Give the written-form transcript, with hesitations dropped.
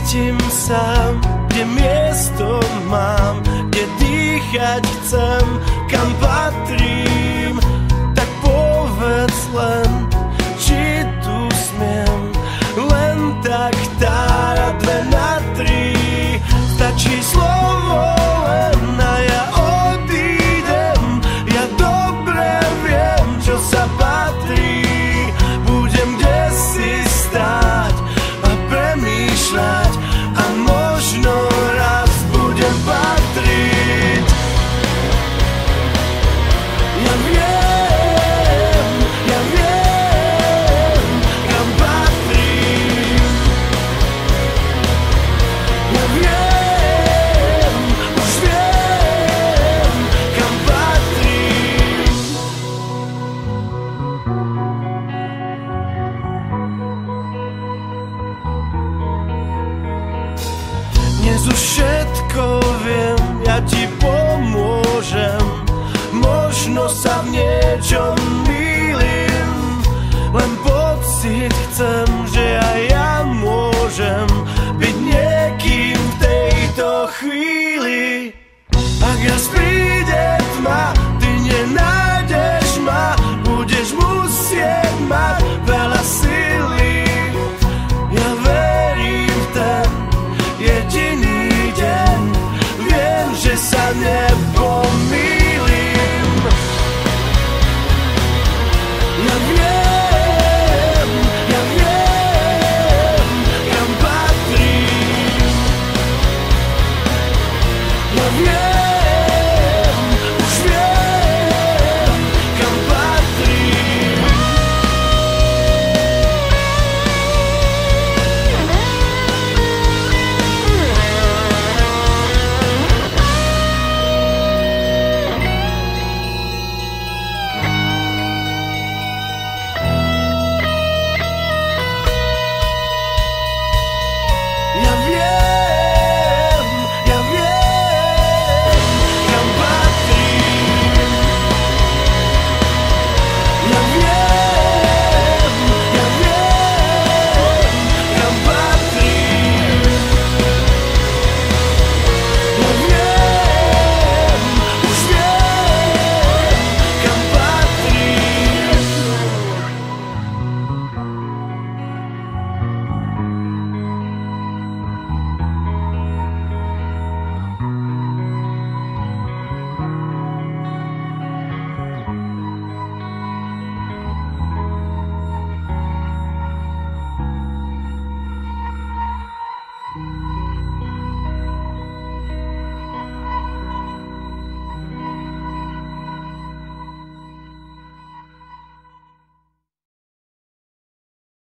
Cítim sám, kde miesto mám, kde dýchať chcem, kam patrím. Tak povedz len, či tu smiem, len tak tára 2 na 3. Stačí slovo len a ja odídem. Ja dobre viem, čo sa patrí. Budem kdesi stáť a premýšľať a možno raz budem patriť. Ja viem, kam patrím. Ja viem, už viem, kam patrím. Dnes už všetko viem, ja ti pomôžem. Možno sa v niečom mýlim, len pocit chcem,